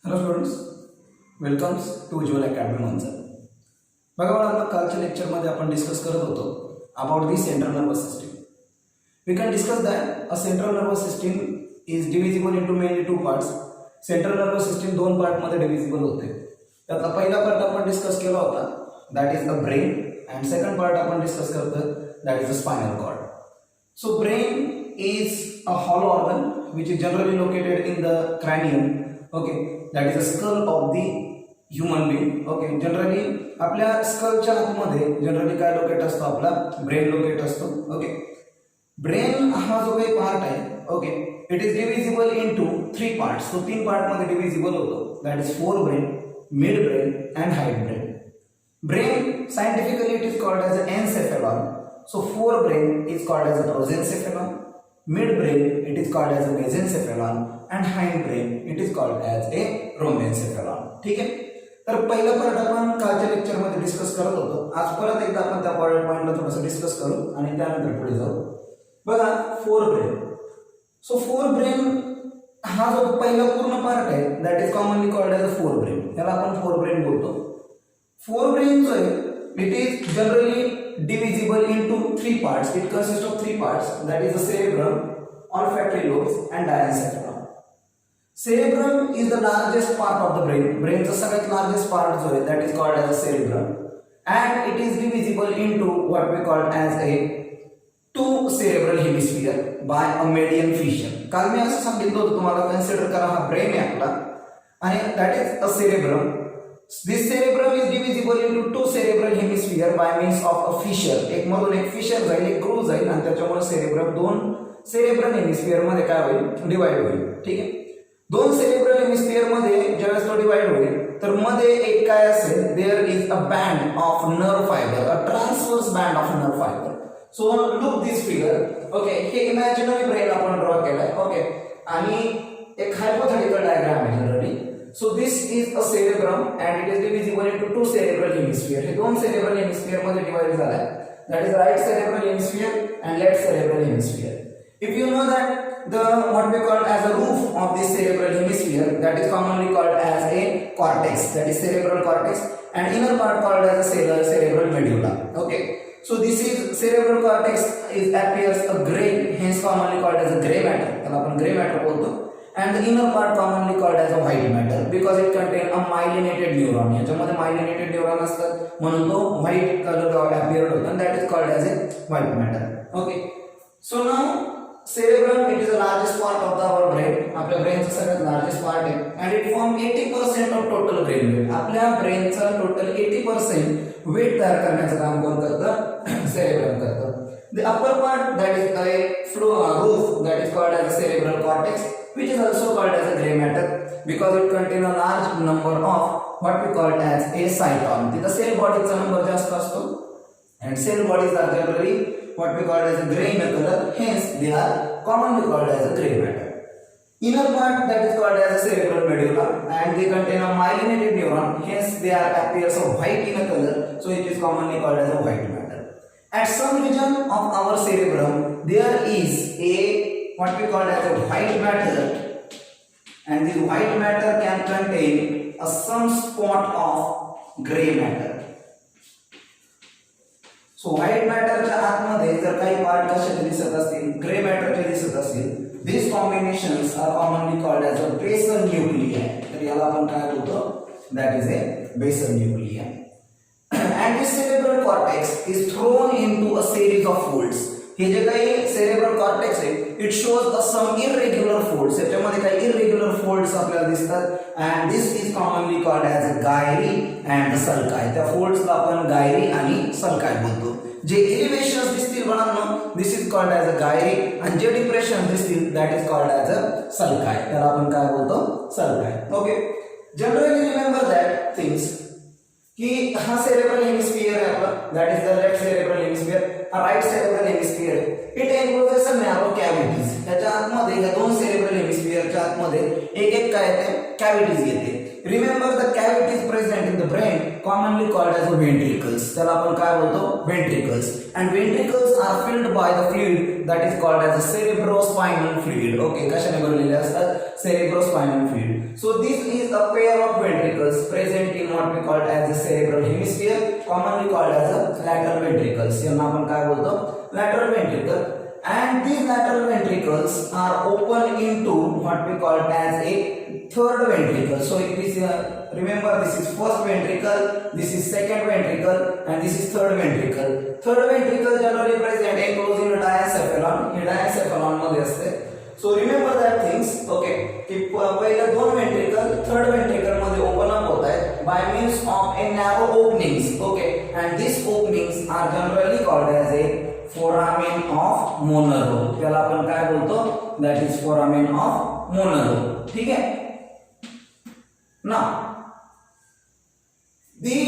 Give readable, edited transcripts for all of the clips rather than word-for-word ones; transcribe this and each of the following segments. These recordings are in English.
Hello students, welcome to Usual Academy मंचा. बघा बाळांनो, कालच्या लेक्चरमध्ये आपण डिस्कस करत होतो about the central nervous system. We can discuss that a central nervous system is divisible into mainly two parts. Central nervous system दोन पार्टमध्ये divisible होते. त्यातला पहिला पार्ट आपण डिस्कस केला होता, that is the brain, and second part आपण discuss करतोय, that is the spinal cord. So brain is a hollow organ which is generally located in the cranium. Okay, that is the skull of the human being. Okay, generally आपल्या स्कलच्या आतमध्ये generally काय locate असतो, आपला brain locate असतो. Okay, brain हा जो काही part आहे, okay, it is divisible into three parts. तो तीन पार्ट मध्ये डिव्हिजिबल होतो, that is forebrain, midbrain and hindbrain. Brain scientifically it is called as encephalon. So forebrain is called as a prosencephalon, midbrain it is called as a mesencephalon, and hindbrain it is called as a rhombencephalon. ठीक आहे. तर पहिला part आपण कालच्या lecture मध्ये discuss करत होतो. आज परत एकदा आपण त्या पॉइंटला थोडंसं डिस्कस करू आणि त्यानंतर पुढे जाऊ. बघा, फोरब्रेन. सो फोरब्रेन हा जो पहिला पूर्ण पार्ट आहे, that is commonly called as a forebrain. त्याला आपण फोरब्रेन बोलतो. फोरब्रेन जो आहे, it is generally divisible into three parts. It consists of three parts, that is the cerebrum, olfactory lobes and diencephalon. Cerebrum is the largest part of the brain. Brain the second largest part जो है, that is called as a cerebrum, and it is divisible into what we call as a two cerebral hemisphere by a median fission. काल मी असं सांगितलं होतं तुम्हाला, consider करा हा brain आहे आपला आणि that is a cerebrum. This cerebrum is divisible into two cerebral hemisphere by means of a fissure. एक मधून एक फिशर जाईल, एक ग्रूव्ह जाईल आणि त्याच्यामुळे सेरेब्रम दोन सेरेब्रल हेमिस्फियर मध्ये काय होईल, डिवाइड होईल. ठीक आहे. दोन सेरेब्रल हेमिस्फियर मध्ये ज्यावेळेस तो डिवाइड होईल, तर मध्ये एक काय असेल, there is a band of nerve fibre, a transverse band of nerve fibre. So look this figure. Okay, हे इमॅजिनरी ब्रेन आपण ड्रॉ केलाय. ओके, आणि एक हायपोथेटिकल डायग्राम आहे generally. So this is a cerebrum and it is divisible into two cerebral hemisphere. हे दोन cerebral hemisphere मध्ये divide झालाय. That is right cerebral hemisphere and left cerebral hemisphere. If you know that the what we call as a roof of this cerebral hemisphere, that is commonly called as a cortex, that is cerebral cortex, and inner part called as a cerebral medulla. Okay. So this is cerebral cortex is appears a gray, hence commonly called as a gray matter. त्याला आपण gray matter बोलतो. And the inner part commonly called as a white matter because it contains a myelinated neuron. याच्यामध्ये myelinated neuron असतात म्हणून तो white color appeared होतो and that is called as a white matter. Okay. So now cerebrum, it is the largest part of our brain. आपल्या ब्रेनचा सगळ्यात largest part आहे and it forms 80% of total brain weight. आपल्या ब्रेनचा total 80% wait तयार करण्याचं काम कोण करतं, cerebrum करतं. The upper part, that is a roof, that is called as a cerebral cortex, which is also called as a gray matter because it contains a large number of what we call as a cytosol. The cell bodies number जास्त असतो and cell bodies are generally what we call as a gray in color, hence they are commonly called as a gray matter. Inner part, that is called as a cerebral medulla and they contain a myelinated neuron, hence they are appears of white in color, so it is commonly called as a white matter. At some region of our cerebrum there is a what we call as a white matter, and this white matter can contain some spot of gray matter. So white matter च्या आतमध्ये जर काही part कशाचे दिसत असतील, grey मॅटरचे दिसत असतील, these combinations are commonly called as a basal nuclei. तर याला आपण काय बोलतो, that is a basal nuclei. And this cerebral cortex is thrown into a series of folds. हे जे काही cerebral cortex आहे, it shows some irregular folds. याच्यामध्ये काही irregular folds आपल्याला दिसतात and this is commonly called as a gyri and sulci. त्या folds ला आपण gyri आणि sulci बोलतो. जे elevations दिसतील बाळांनो, this is called as a gyri and J depressions दिसतील, that is called as a sulci. त्याला आपण काय बोलतो, sulci. Okay, generally remember that things कि हा सेरेब्रल हेमिस्फियर आहे आपला, that is the left cerebral hemisphere, हा राइट सेरेब्रल हेमिस्फियर आहे. It encloses a narrow cavities. त्याच्या आतमध्ये या दोन सेरेब्रल हेमिस्फियरच्या आतमध्ये एक एक काय येते, कॅव्हिटीज येते. Remember the cavities present in the brain commonly called as ventricles. त्याला आपण काय बोलतो? Ventricles. And ventricles are filled by the fluid that is called as a cerebrospinal fluid. Okay, कशाने भरलेले असतात? Cerebrospinal fluid. So this is a pair of ventricles present in what we call as the cerebral hemisphere, commonly called as a lateral ventricles. यांना आपण काय बोलतो? Lateral ventricle. And these lateral ventricles are open into what we call as a third ventricle. So it is remember, this is first ventricle, this is second ventricle, and this is third ventricle. Third ventricle generally present enclosed in a diencephalon. Hey diencephalon मध्ये असते. So remember that things. Okay, की पहिले दोन ventricle third ventricle मध्ये open up होत आहेत by means of a narrow openings. Okay, and these openings are generally called as a foramen of Monro. त्याला आपण काय बोलतो? That is foramen of Monro. ठीक है? Now, the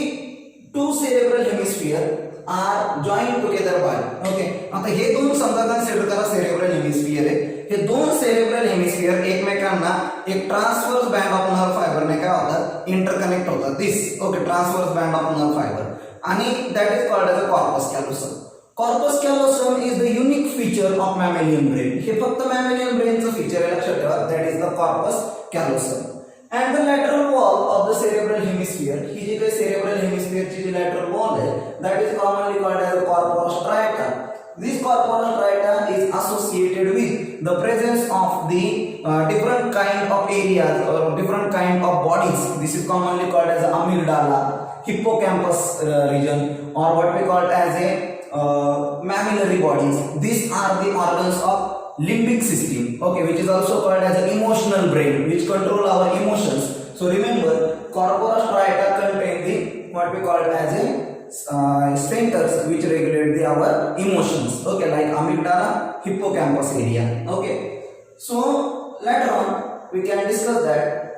two cerebral hemisphere are joined together by. Okay. आता हे दोन समजा consider करा cerebral hemisphere आहे. हे दोन cerebral hemisphere एकमेकांना एक ट्रान्सवर्स बँड ऑफ नर्व फायबरने काय होतात? इंटरकनेक्ट होतात. This okay, transverse band of nerve fibre आणि that is called as a corpus callosum. Corpus callosum is the unique feature of mammalian brain. हे फक्त mammalian brain चं feature आहे, लक्षात ठेवा. That is the corpus callosum. And the lateral wall of the cerebral hemisphere, ही जी काही cerebral hemisphere ची जी lateral wall है, that is commonly called as a corpora striata. This corpora striata is associated with the presence of the different kind of areas or different kind of bodies. This is commonly called as amygdala, hippocampus region, or what we call as a mammillary bodies. These are the organs of limbic system, okay, which is also called as an emotional brain, which control our emotions. So remember, corpora striata contain the what we call as a centers which regulate our emotions, okay, like amygdala, hippocampus area. Okay, so later on we can discuss that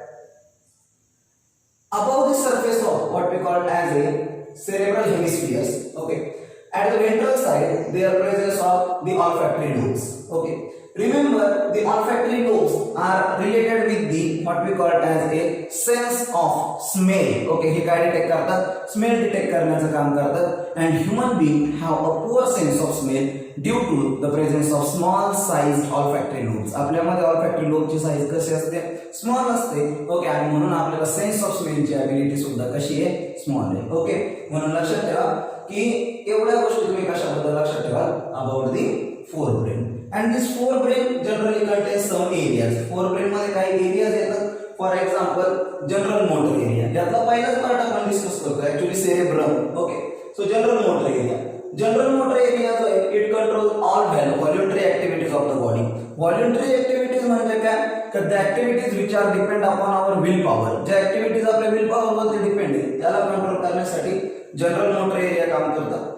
above the surface of what we call as a cerebral hemispheres. Okay, at the ventral side there are presence of the olfactory lobes. Okay, remember the olfactory lobes are related with the what we call as a sense of smell. Okay, हे काय detect करतात? Smell detect करण्याचं काम करतात. And human being have a poor sense of smell due to the presence of small sized olfactory lobes. आपल्यामध्ये olfactory lobe ची size कशी असते? Small असते. ओके, आणि म्हणून आपल्याला सेन्स ऑफ स्मेल ची ॲबिलिटी सुद्धा कशी आहे? स्मॉल आहे. ओके, म्हणून लक्षात ठेवा की एवढ्या गोष्टी तुम्ही कशाबद्दल लक्षात ठेवा? About the forebrain. And this forebrain generally contains some areas. Forebrain मध्ये काही areas येतात. For example, general motor area. यातला पहिलाच पार्ट आपण डिस्कस करतो actually cerebrum. Okay, so general motor area. General motor area जो आहे it controls all voluntary activities of the body. Voluntary activities म्हणजे काय? तर the activities which are depend upon our will power. ज्या activities आपल्या will power वरती depend आहेत त्याला कंट्रोल करण्यासाठी जनरल मोटर एरिया काम करतात.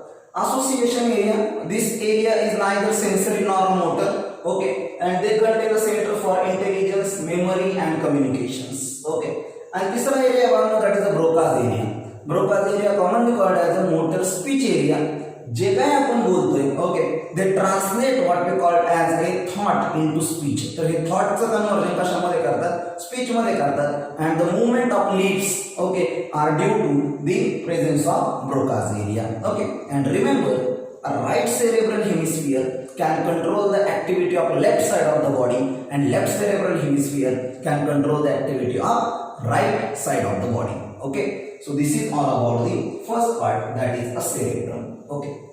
Association area, this area is neither sensory nor motor, okay, and they contain a center for intelligence, memory and communications. Okay, and तिसरा area that is the Broca's area. Broca's area commonly called as a motor speech area. जे काय आपण बोलतोय, okay, they translate what we call as a thought into speech. तर हे थॉटचं conversion कशामध्ये करतात? Speech मध्ये करतात. and the movement of lips, okay, are due to the presence of Broca's area. Okay, and remember, a right cerebral hemisphere can control the activity of left side of the body and left cerebral hemisphere can control the activity of right side of the body. Okay, so this is all about the first part, that is a cerebrum. Okay.